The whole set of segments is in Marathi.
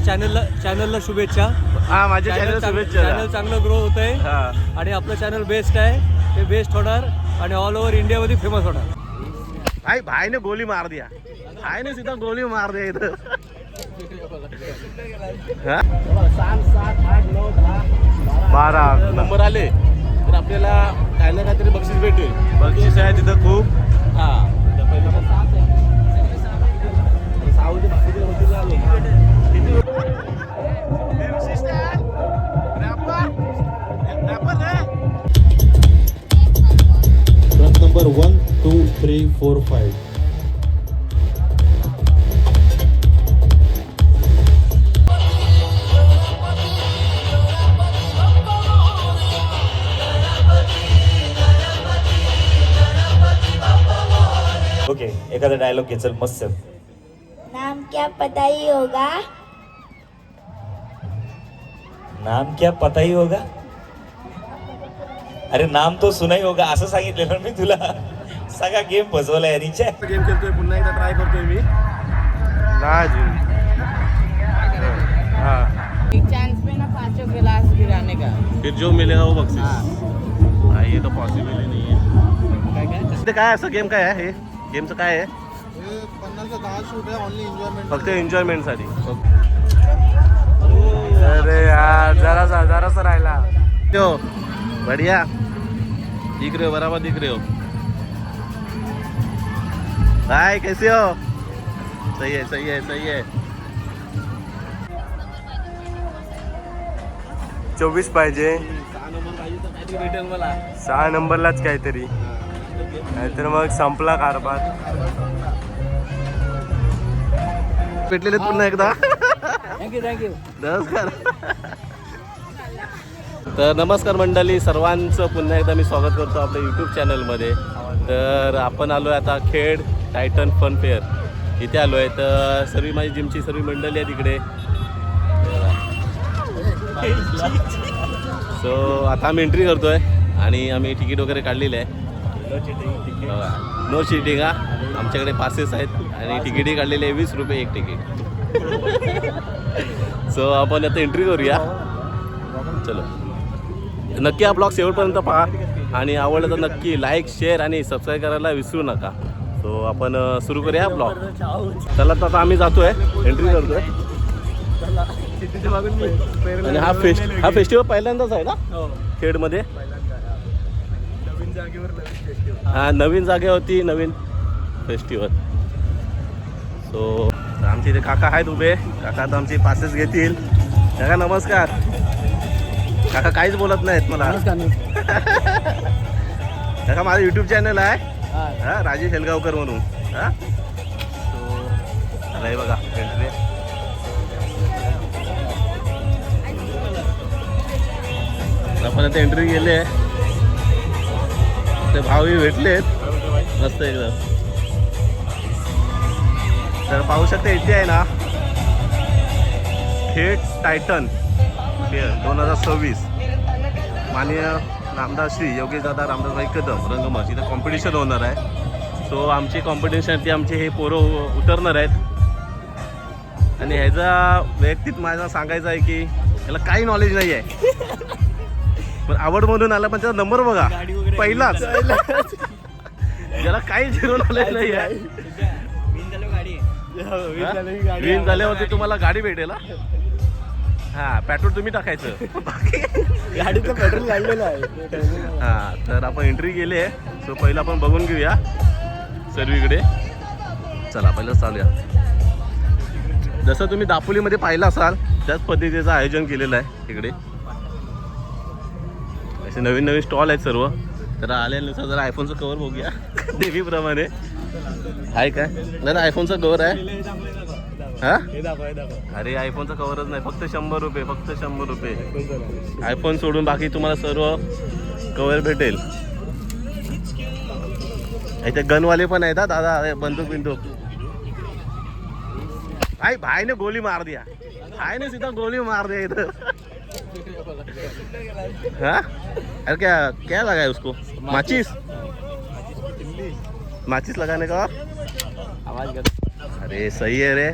चॅनलला शुभेच्छा. हा, माझ्या चॅनल शुभेच्छा. चॅनल चांगलं ग्रो होत आहे आणि आपलं चॅनल बेस्ट आहे. ते बेस्ट होणार आणि ऑल ओव्हर इंडियामध्ये फेमस होणार. भाई ने गोली मार दिया. भाई ने सीधा गोली मार दिया इथं. 12 नंबर आले तर आपल्याला काय ना काहीतरी बक्षीस भेटेल. बक्षीस आहे तिथं खूप. हा, तर पहिला पण 7 आहे. 6 होते, बाकीचे होते आलो. Truck number 1, 2, 3, 4, 5. ओके, एखादा डायलॉग घे चल मस्त. नाम क्या पता ही होगा. नाम क्या पता ही होगा. अरे नाम तो सुना ही होगा असं सांगितलेलं मी तुला. सगळा गेम फसवला यानीच्या. गेम खेळतोय, पुन्हा एकदा ट्राय करतोय मी. राजू एक चांस पे ना 5 गिलास गिराने का. फिर जो मिलेगा वो बक्षीस. ये तो पॉसिबल ही नहीं है. ते काय असं गेम काय आहे हे? गेमचं काय आहे? 50 शूट आहे. Only enjoyment. फक्त एन्जॉयमेंट साठी. अरे यार जरासा राहिला. हो बढ़िया दिख रहे हो, बराबर दिख रहे हो. हाय कैसे हो. सही है. 24 पाहिजे. 6 नंबर पाहिजे तर काहीतरी भेटेल मला. 6 नंबरलाच काहीतरी, नाहीतर मग संपला कारभार. भेटलेले पुन्हा एकदा. थँक्यू. नमस्कार. तर नमस्कार मंडळी, सर्वांचं पुन्हा एकदा मी स्वागत करतो आपल्या यूट्यूब चॅनलमध्ये. तर आपण आलो आहे आता खेड टायटन फन फेअर इथे आलो आहे. तर सर्व माझी जिमची सर्व मंडळी आहे तिकडे. सो आता आम्ही एंट्री करतो आहे आणि आम्ही तिकीट वगैरे काढलेलं आहे. No cheating. हा, आमच्याकडे पासेस आहेत आणि तिकीटही काढलेले आहे. 20 रुपये एक तिकीट. सो आपण आता एंट्री करूया. चलो, नक्की हा ब्लॉग शेवटपर्यंत पहा आणि आवडलं तर नक्की लाईक, शेअर आणि सबस्क्राईब करायला विसरू नका. सो आपण सुरू करूया ब्लॉग. चला तर आता आम्ही जातोय, एंट्री करतोय. आणि हा फेस्टिवल पहिल्यांदाच आहे ना खेडमध्ये. हा, नवीन जागेवरती नवीन फेस्टिवल. सो आमचे इथे काका आहेत उभे. काका आता आमचे पासेस घेतील. काका नमस्कार. काका काहीच बोलत नाहीत मला. काका माझं यूट्यूब चॅनल आहे. हा, राजेश हेलगावकर म्हणून. हा, सो हे बघा एंट्री. आपण आता एंट्री गेले. ते भावी भेटलेत मस्त एकदम. तर पाहू शकता इथे आहे ना खेड टायटन फेअर 2026. माननीय नामदार श्री योगेशदादा रामदासभाई कदम रंगमंच इथं कॉम्पिटिशन होणार आहे. सो आमची कॉम्पिटिशनवरती आमचे हे पोरं उतरणार आहेत. आणि ह्याचा वैयक्तिक माझा सांगायचं आहे की याला काही नॉलेज नाही आहे, पण आवड म्हणून आला. पण त्याचा नंबर बघा पहिलाच. याला काही झिरो नॉलेज नाही आहे. विन झाल्यावरती तुम्हाला गाडी भेटेल. हा, पेट्रोल तुम्ही टाकायचं. गाडीचं पेट्रोल काढलेलं आहे. हा, तर आपण एंट्री केली आहे. सो पहिलं आपण बघून घेऊया सर्वीकडे. चला पहिलं चालूया. जसं तुम्ही दापोलीमध्ये पाहिलं असाल त्याच पद्धतीचं आयोजन केलेलं आहे इकडे. असे नवीन नवीन स्टॉल आहेत सर्व. तर आल्यानुसार जरा आयफोनचं कवर बघूया नेहमीप्रमाणे. आहे काय नाही, आयफोनचा कवर आहे. हा, अरे आयफोनचा कवरच नाही. फक्त 100 रुपये. फक्त 100 रुपये. आयफोन सोडून बाकी तुम्हाला सर्व कवर भेटेल. इथे गनवाले पण आहेत. दादा बंदूक बिंदूक. भाई ने गोली मार दिया. भाई ने सीधा गोली मार दिया इधर. हाँ, अरे क्या लगा है उसको? माचिस लगाने का आवाज कर. अरे सही है रे.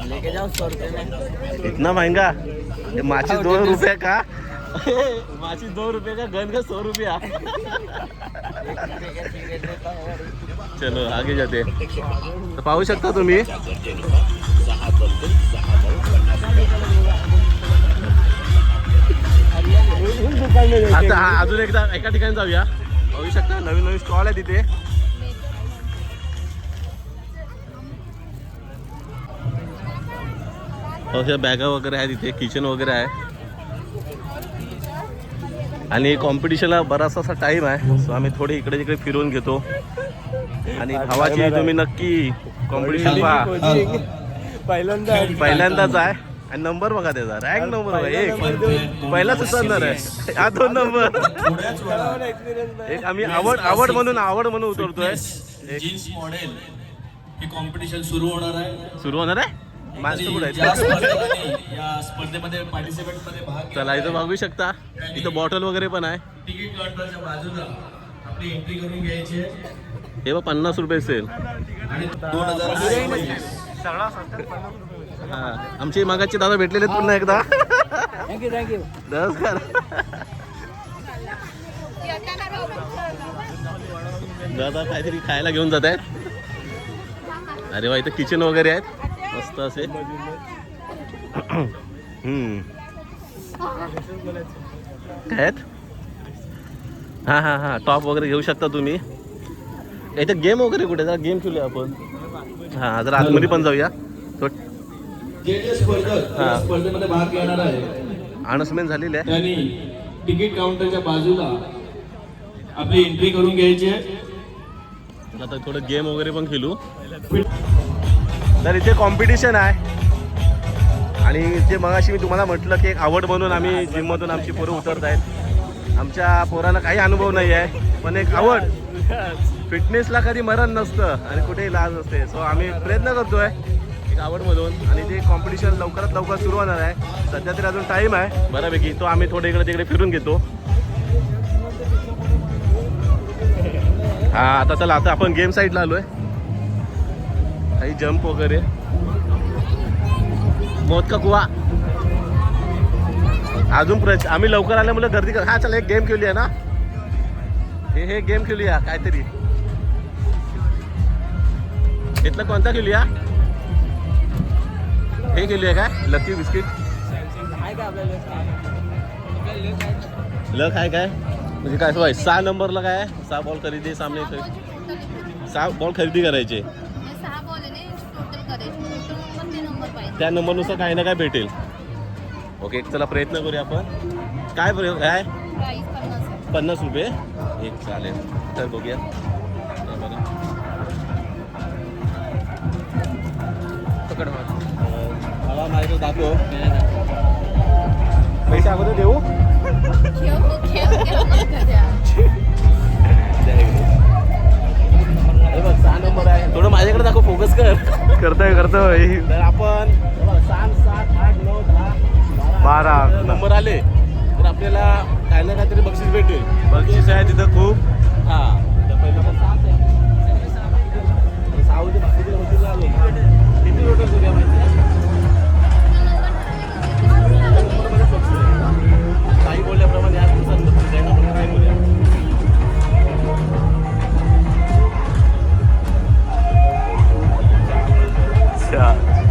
लेके जाओ 100 रुपये में। इतना महंगा ये माचिस 2 रुपये का माचिस 2 रुपये का गन का 100 रुपया चलो आगे जाते तर पाहू शकता तुम्ही आता हा अजून एकदा एका ठिकाणी जाऊया पाहू शकता नवीन नवीन स्टॉल आहे तिथे बॅगा वगैरे आहे तिथे किचन वगैरे आहे आणि कॉम्पिटिशनला बराचसा असा टाईम आहे सो आम्ही थोडे इकडे तिकडे फिरवून घेतो आणि भावाची तुम्ही नक्की कॉम्पिटिशन पहा पहिल्यांदाच आहे आणि नंबर बघा त्याचा रँक नंबर बघा एक पहिलाच उतरणार आहे हा 2 नंबर एक आम्ही आवड म्हणून उतरतोय जीन्स मॉडेल हे कॉम्पिटिशन सुरू होणार आहे माणसं कुठे ज्या आहेत स्पर्धकांनी या स्पर्धेमध्ये पार्टिसिपेट मध्ये भाग चला इथं बघू शकता इथं बॉटल वगैरे पण आहे तिकीट काउंटरच्या बाजूला आपली एंट्री करून घ्यायची आहे हे बघ 50 रुपये सेल आणि 2026 हा आमचे मागाचे दादा भेटलेले आहेत पुन्हा एकदा थँक्यू नमस्कार दादा काहीतरी खायला घेऊन जात आहेत अरे वा इथं किचन वगैरे आहेत मस्त असे काय आहेत हा टॉप वगैरे घेऊ शकता तुम्ही इथं गेम वगैरे कुठे जरा गेम खेळूया आपण हा जरा आतमध्ये पण जाऊया जे स्पर्धक या स्पर्धेमध्ये भाग घेणार आहे अनाउन्समेंट झालेली आहे त्यांनी तिकीट काउंटरच्या बाजूला आपली एंट्री करून घ्यायची आहे आता थोडं गेम वगैरे पण खेळू तर इथे कॉम्पिटिशन आहे आणि जे मगाशी मी तुम्हाला म्हटलं की एक आवड म्हणून आम्ही जिममधून आमची पोरं उतरत आहेत आमच्या पोरांना काही अनुभव नाही आहे पण एक आवड फिटनेसला कधी मरण नसतं आणि कुठेही लाज असते सो आम्ही प्रयत्न करतोय एक आवडमधून आणि ते कॉम्पिटिशन लवकरात लवकर सुरू होणार आहे सध्या तरी अजून टाईम आहे बऱ्यापैकी तो आम्ही थोडं इकडे तिकडे फिरून घेतो हा आता चला आता आपण गेम साईडला आलोय काही जंप वगैरे मौत का कुवा अजून आम्ही लवकर आल्यामुळे गर्दी कर हा चला एक गेम खेळूया ना हे गेम खेळूया काहीतरी इथलं कोणता खेळूया हे खेळूया काय लकी बिस्किट लक आहे काय म्हणजे काय होय 6 नंबरला काय 6 बॉल खरेदी सामने 6 बॉल खरेदी करायचे त्या नंबरनुसार काही ना काय भेटेल ओके चला प्रयत्न करूया आपण काय काय 50 रुपये एक चालेल तर बघूया पकड मला माझ्याकडे दाखव पैसे अगोदर देऊ बघ 6 नंबर आहे थोडं माझ्याकडे दाखव फोकस करतोय तर आपण 7, 7, 8, 9, 10, 12 नंबर आले तर आपल्याला काही ना काहीतरी बक्षीस भेटेल बक्षीस आहे तिथं खूप हा तर पहिला पण 7 आहे 6 होते बाकीचे होते आलो किती टोटल करूया माहिती आहे काही बोलल्याप्रमाणे आज दिवसात आपण काय बोलूया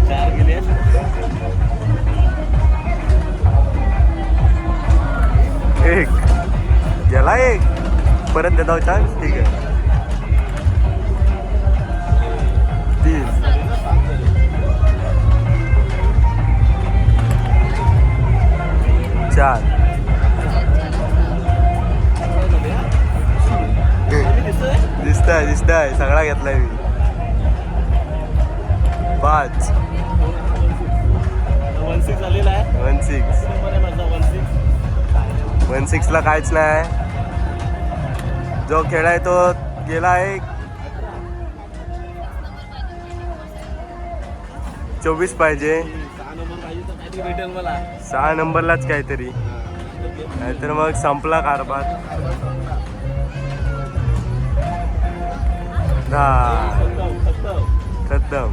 चार गेले एक गेला एक परत देता चान्स ठीक आहे 3 4 दिसतंय सगळा घेतलाय मी 5 16 आलेला आहे 16 ला काहीच नाही जो खेळाय तो गेला आहे 24 पाहिजे 6 नंबरलाच काहीतरी नाहीतर मग संपला कारभार खतम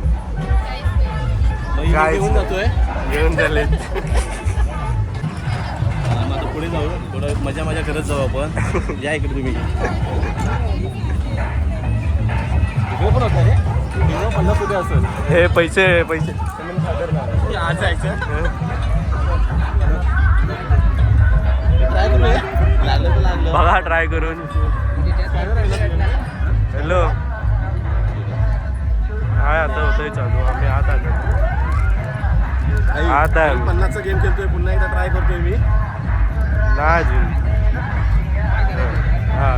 काय घेऊन जातोय घेऊन झाले मग आता पुढे जाऊ थोडं मजा करत जाऊ आपण या इकडे तुम्ही पण होता रे पन्नास कुठे असेल हे पैसे आज जायचं ट्राय करूया लागलं तर लागलं बघा ट्राय करून हॅलो हाय आता होतंय चालू आम्ही आत आलो आता 50चा गेम खेळतोय पुन्हा एकदा ट्राय करतोय मी नाही अजून हा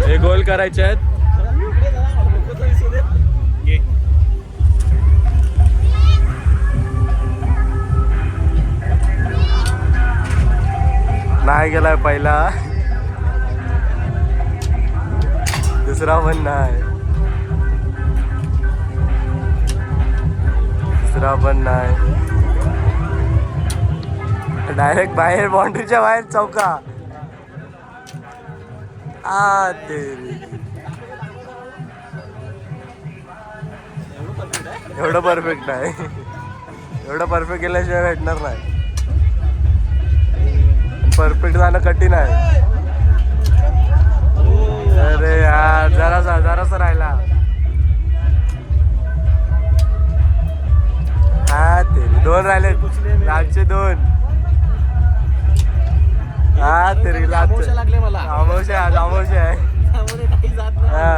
हे गोल करायचे आहेत नाही गेलाय पहिला दुसरा पण नाही तिसरा पण नाही डायरेक्ट बाहेर बाउंड्रीच्या बाहेर चौका तेरी एवढं परफेक्ट आहे एवढं परफेक्ट केल्याशिवाय भेटणार नाही परफेक्ट जाणं कठीण आहे अरे यार जरासा राहिला हा ते 2 राहिले लाटचे 2 हा तरी लागले मला अमावस्या आहे हा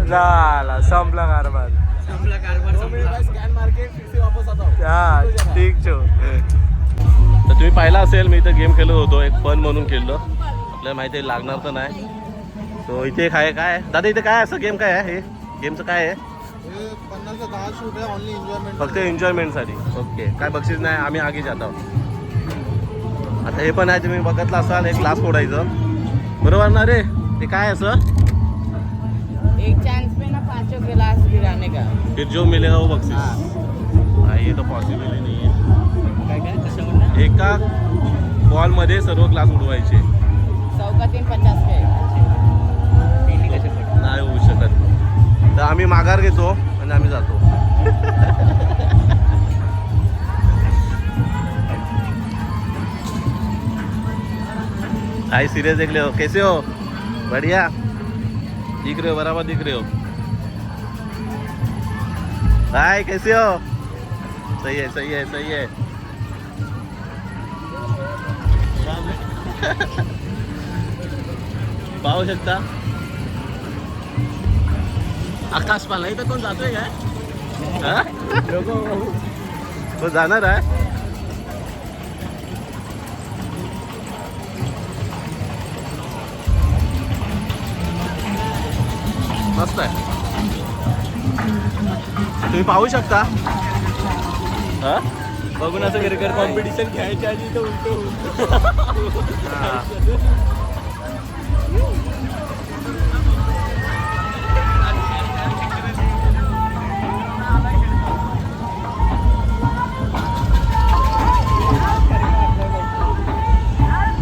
झाला संपला कारभार स्कॅन मार्केट वापस आता हा ठीक छो तर तुम्ही पाहिला असेल मी इथं गेम खेळत होतो एक फन म्हणून खेळलो आपल्याला माहिती आहे लागणार तर नाही तो इथे एक आहे काय दादा इथे काय असं गेम काय आहे हे गेमचं काय आहे 50-10 शूट आहे ओनली एन्जॉयमेंट फक्त एन्जॉयमेंटसाठी ओके काय बक्षीस नाही आम्ही आगे जात आहोत आता हे पण आहे तुम्ही बघितलं असाल एक ग्लास फोडायचं बरोबर ना रे ते काय असं एक चांस पे ना 5 गिलास गिराने का फिर जो मिलेगा वो बक्षीस हा ये तो पॉसिबल ही नाही आहे काय कसं म्हणणार एका बॉलमध्ये सर्व ग्लास उडवायचे 100 का 350 पे नाही होऊ शकत तर आम्ही माघार घेतो आणि आम्ही जातो हाय सीरियस देख ले हो कैसे हो बढ़िया दिख रहे हो बराबर दिख रहे हो हाय कैसे हो सही है पाहू शकता आकाश पाला इथं कोण जातोय काय तो जाणार आहे मस्त आहे तुम्ही पाहू शकता बघून असं क्रिकेट कॉम्पिटिशन खेळायच्या आधी तर उलटो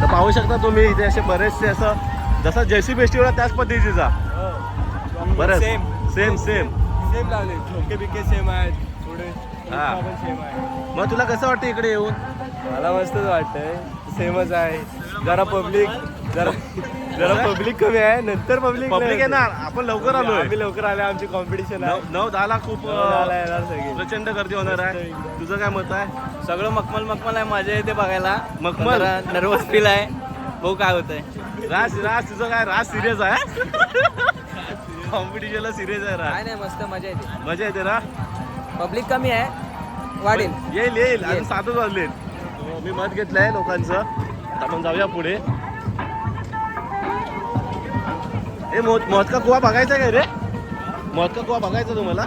तर पाहू शकता तुम्ही इथे असे बरेचसे असं जसं जयसी फेस्टिवल त्याच पद्धतीचा बरं सेम लावले झोके बिके सेम आहेत थोडे हा. पण सेम आहे मग तुला कसं वाटतं इकडे येऊन मला मस्तच वाटतंय सेमच आहे जरा पब्लिक कमी आहे नंतर पब्लिक येणार आपण लवकर आलोय आम्ही लवकर आले आमची कॉम्पिटिशन आहे 9-10 ला खूप येणार सगळे प्रचंड गर्दी होणार आहे तुझं काय मत आहे सगळं मखमल आहे मजा येते बघायला मखमल? नर्वस फील आहे भाऊ काय होतंय राज तुझं काय राज सिरियस आहे कॉम्पिटिशनला सिरियस आहे राज काय नाही मस्त मजा येते मजा येते ना पब्लिक कमी आहे वाढेल येईल अजून 7च वाजलेत मी मत घेतलंय लोकांचं आता आपण जाऊया पुढे ए मौत का कुवा बघायचा काय रे मौत का कुवा बघायचा तुम्हाला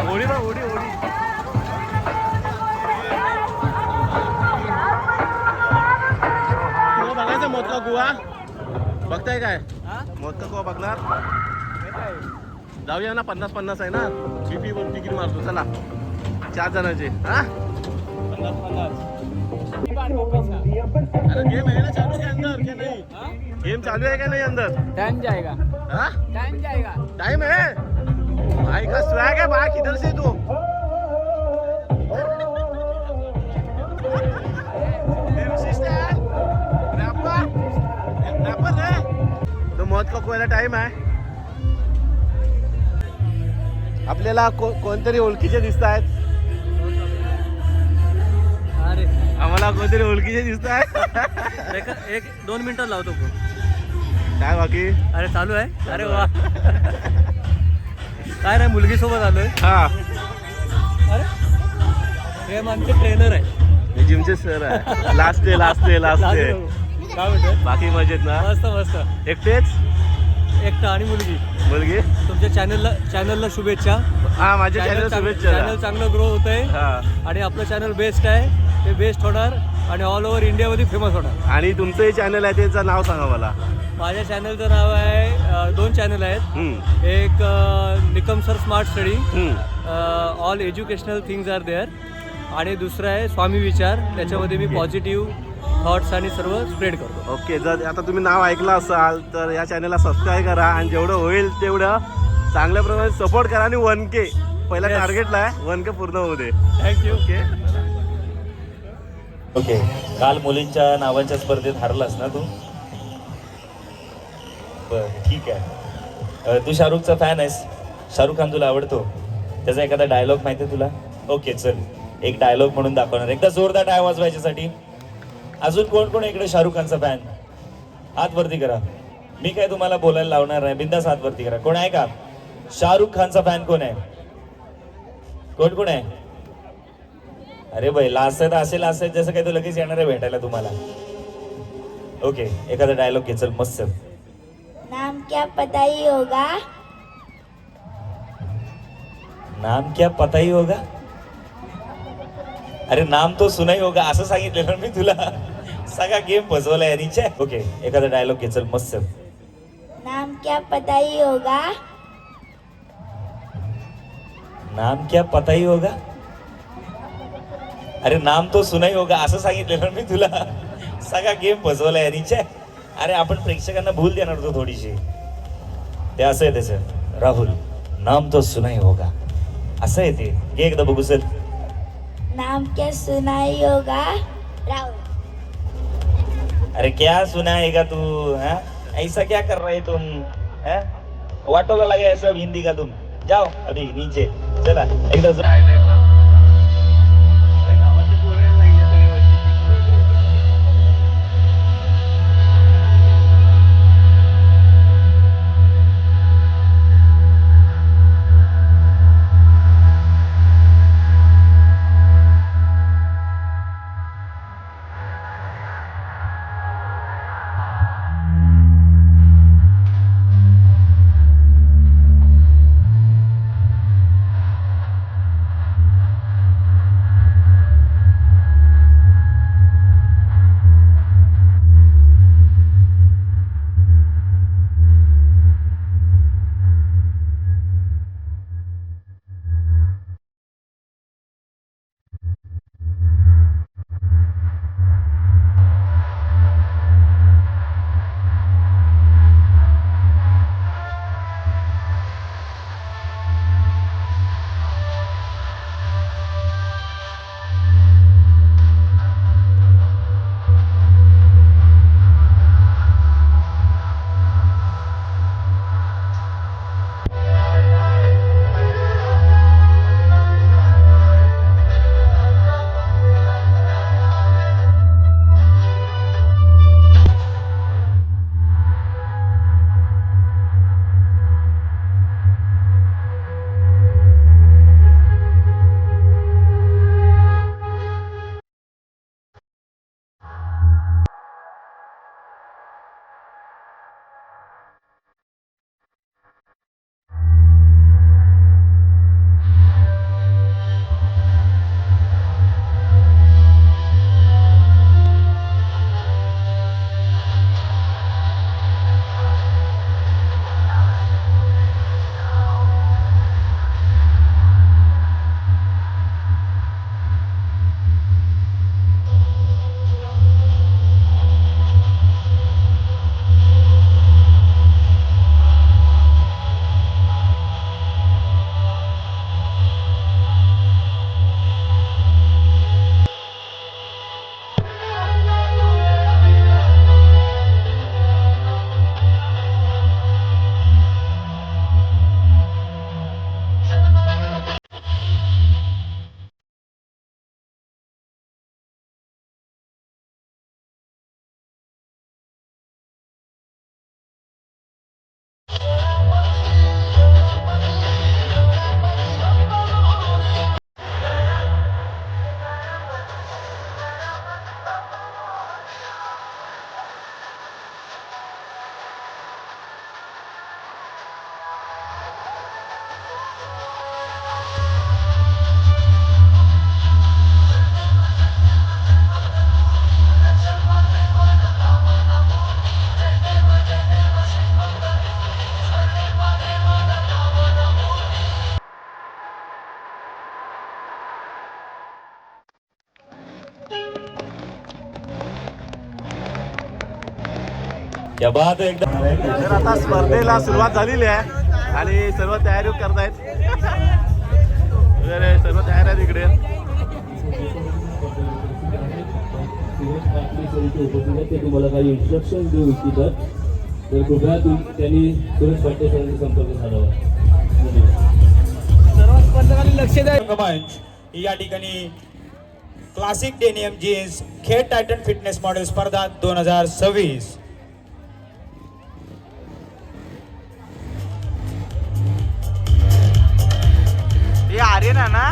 होडी बघ होडी बघायचा मौत का कुवा बघताय काय हा? मग का बघणार जाऊया ना 50-50 आहे ना बीपी वर तिकीट मारतो चला 4 जणांचे हा अरे गेम आहे ना चालू के अंदर क्या नहीं गेम चालू है क्या नहीं अंदर टाइम जाएगा हाँ टाइम जाएगा टाइम है भाई का स्वैग है भाई किधर से तू तो मौत का कोयला टाइम आहे आपल्याला कोणतरी ओळखीचे दिसत आहेत अरे आम्हाला कोणतरी ओळखीचे दिसत आहेत एक 2 मिनिटात लावतो फोन. काय बाकी अरे चालू आहे अरे वा काय नाही मुलगी सोबत आलोय हा अरे हे आमचे ट्रेनर आहे जिमचे सर आहे लास्ट डे काय म्हणतोय बाकी मजेत ना मस्त मस्त एकटेच एकटा आणि मुलगी मुलगी तुमच्या चॅनलला शुभेच्छा हा माझ्या चॅनल शुभेच्छा चॅनल चांगलं ग्रो होत आहे हा आणि आपलं चॅनल बेस्ट आहे ते बेस्ट होणार आणि ऑल ओव्हर इंडियामध्ये फेमस होणार आणि तुमचंही चॅनल आहे त्याचं नाव सांगा मला माझ्या चॅनलचं नाव आहे 2 चॅनल आहेत हम्म, एक निकम सर स्मार्ट स्टडी हम्म. All educational things are there आणि दुसरं आहे स्वामी विचार त्याच्यामध्ये मी पॉझिटिव्ह थॉट्स आणि सर्व स्प्रेड करतो ओके जर आता तुम्ही नाव ऐकलं असाल तर या चॅनलला सबस्क्राईब करा आणि जेवढं होईल तेवढं चांगल्या प्रमाणे सपोर्ट करा आणि 1K पहिला Yes. टार्गेटला आहे 1K पूर्ण होऊ दे थँक्यू ओके ओके काल मुलींच्या नावांच्या स्पर्धेत हारलास ना तू बर ठीक आहे तू शाहरुखचा फॅन आहेस शाहरुख खान तुला आवडतो त्याचा एखादा डायलॉग माहिती आहे तुला ओके चल एक डायलॉग म्हणून दाखवणार एकदा जोरदार टाळ्या वाजवायच्यासाठी अजून कोण कोण इकडे शाहरुख खानचा फॅन हात वरती करा मी काय तुम्हाला बोलायला लावणार नाही बिंदास हात वरती करा कोण आहे का शाहरुख खानचा फॅन कोण आहे कोण आहे अरे भाई लास्ट तर असेल जसं काही तो लगेच येणार आहे भेटायला तुम्हाला ओके एखादा डायलॉग घे चल मस्त नाम क्या पता ही होगा नाम क्या पता ही होगा अरे नाम तो सुना ही होगा असं सांगितलेलं मी तुला सगळा गेम फसवला यारीचे ओके एखादा डायलॉग घे चल मस्त नाम क्या पता ही होगा नाम क्या पता ही होगा अरे नाम तो सुना ही होगा असं सांगितलेलं मी तुला सगळा गेम फसवला यारीचे अरे आपण प्रेक्षकांना भूल देणार होतो थोडीशी ते असं आहे त्याचं राहुल नाम तो सुना ही होगा असं आहे ते घे एकदा बघू सर नाम क्या सुना ही होगा राहुल अरे क्या सुना है तू हाँ? ऐसा क्या कर रहे तुम हाँ? वाटोला लगे है सब हिंदी का तुम जाओ अभी नीचे चला एकदम क्या बात आहे एकदम. तर आता स्पर्धेला सुरुवात झालेली आहे आणि सर्व तयारी करतायत. वगैरे सर्व तयार आहेत इकडे. ते तुम्हाला काही इन्स्ट्रक्शन देऊ इच्छितात तर कृपया त्यांनी सुरेश पाटील सरांशी संपर्क साधावा. सर्व स्पर्धकांनी लक्ष द्या. रंगमंच या ठिकाणी क्लासिक डेनियम जीन्स खेळ टायटन फिटनेस मॉडेल स्पर्धा 2026. हे आर्यन आहे ना.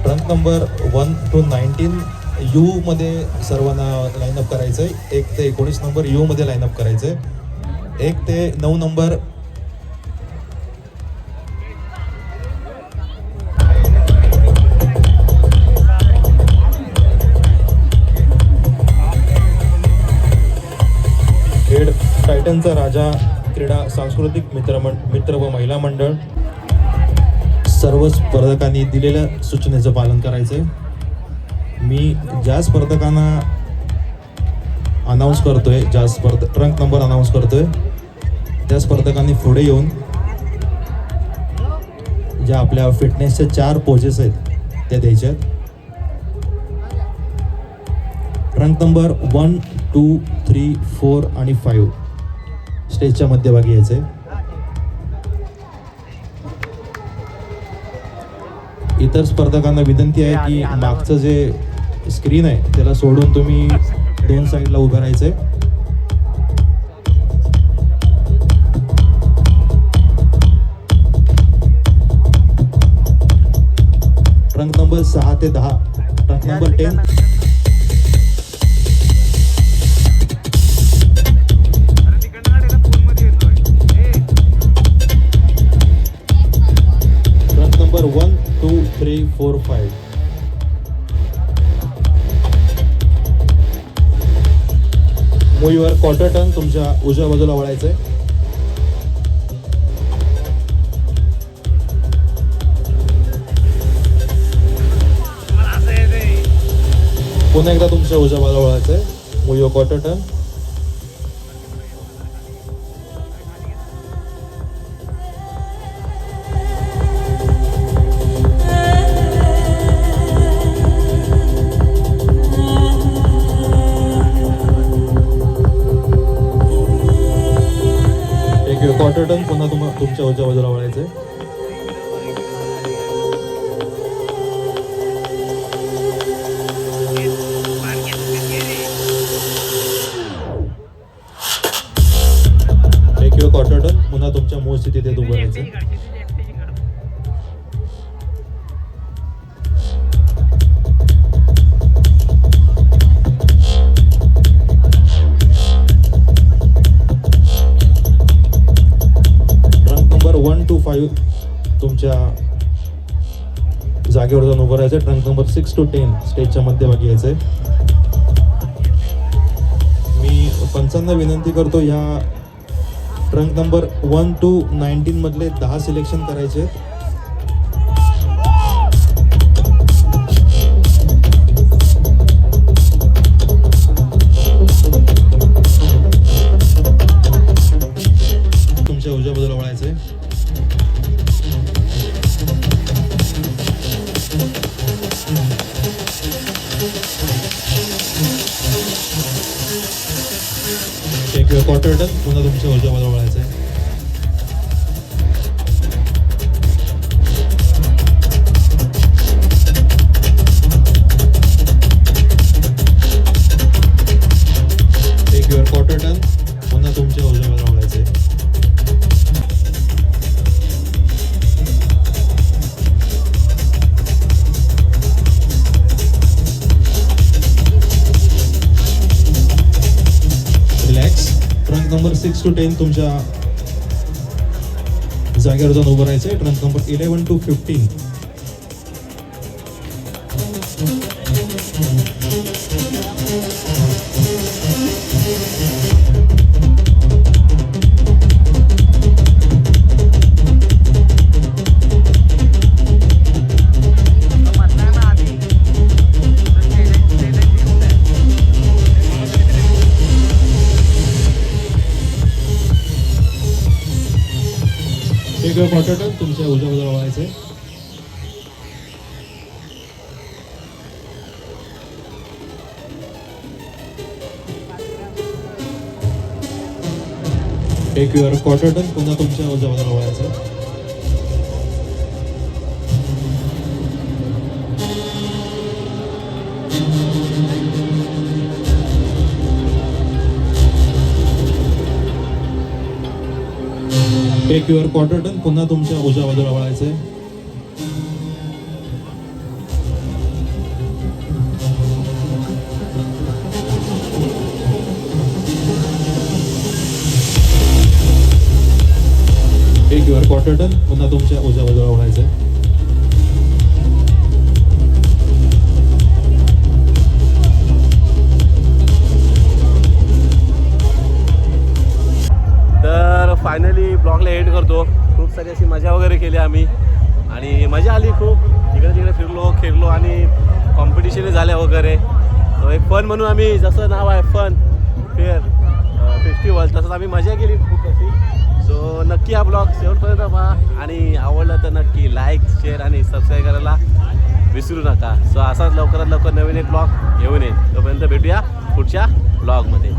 ट्रंक नंबर 1 to 19 यू मध्ये सर्वांना लाईनअप करायचंय. 1 ते 19 नंबर यू मध्ये लाईनअप करायचंय. 1 ते 9 नंबर खेळ टायटनचा राजा क्रीडा सांस्कृतिक मित्र व महिला मंडळ. सर्व स्पर्धकांनी दिलेल्या सूचनेचं पालन करायचंय. मी ज्या स्पर्धकांना अनाऊन्स करतोय, ट्रंक नंबर अनाऊन्स करतोय, त्या स्पर्धकांनी पुढे येऊन ज्या आपल्या फिटनेसच्या 4 पोजेस आहेत त्या द्यायच्यात. ट्रंक नंबर 1, 2, 3, 4 आणि 5 स्टेजच्या मध्यभागी यायचंय. इतर स्पर्धकांना विनंती आहे की मागचं जे स्क्रीन आहे त्याला सोडून तुम्ही 2 साईडला उभं राहायचंय. ट्रंक नंबर 6 ते 10, trunk number 10, trunk number 1, 2, 3, 4, 5. Mover quarter turn तुमच्या उजव्या बाजूला वळायचंय. पुन्हा एकदा तुमच्या उजव्या बाजूला वळायचंय. Mover quarter turn. Quarter turn पुन्हा तुमच्या उजव्या बाजूला वळायचंय. क्वार्टर टर्न पुन्हा तुमच्या मूळ स्थितीत येत उभं राहायचंय. ट्रंक नंबर 1 to 5 तुमच्या जागेवर जाऊन उभं राहायचं. ट्रंक नंबर 6 to 10 स्टेजच्या मध्यभागी यायचंय. मी पंचांना विनंती करतो ह्या ट्रंक नंबर 1 to 19 मधले 10 सिलेक्शन करायचे. तुमच्या उजव्या बाजूला वळायचंय. क्वार्टर टर्न पुन्हा तुमच्या उजव्या बाजूला वळायचंय. क्वार्टर टर्न पुन्हा तुमच्या उजव्या बाजूला वळायचंय. रिलॅक्स. ट्रंक नंबर 6 to 10 तुमच्या जागेवर जाऊन उभं राहायचंय. Trunk number 11 to 15 trunk your quarter turn तुमच्या उजव्या बाजूला वळायचंय. टेक युअर क्वार्टर टर्न पुन्हा तुमच्या उजव्या बाजूला वळायचंय. टेक युअर क्वार्टर टर्न पुन्हा तुमच्या उजव्या बाजूला वळायचंय. टेक युअर क्वार्टर टर्न पुन्हा तुमच्या उजव्या बाजूला वळायचंय. तर फायनली ब्लॉगला एंड करतो. खूप सारी अशी मजा वगैरे केली आम्ही आणि मजा आली खूप. इकडे तिकडे फिरलो खेळलो आणि कॉम्पिटिशन झाल्या वगैरे. तो एक फन म्हणून आम्ही, जसं नाव आहे फन फेअर फेस्टिवल, तसंच आम्ही मजा केली खूप अशी. सो नक्की हा ब्लॉग शेवटपर्यंत पहा आणि आवडला तर नक्की लाईक शेअर आणि सबस्क्राईब करायला विसरू नका. सो असाच लवकरात लवकर नवीन एक ब्लॉग घेऊन येईल. तोपर्यंत भेटूया पुढच्या ब्लॉगमध्ये.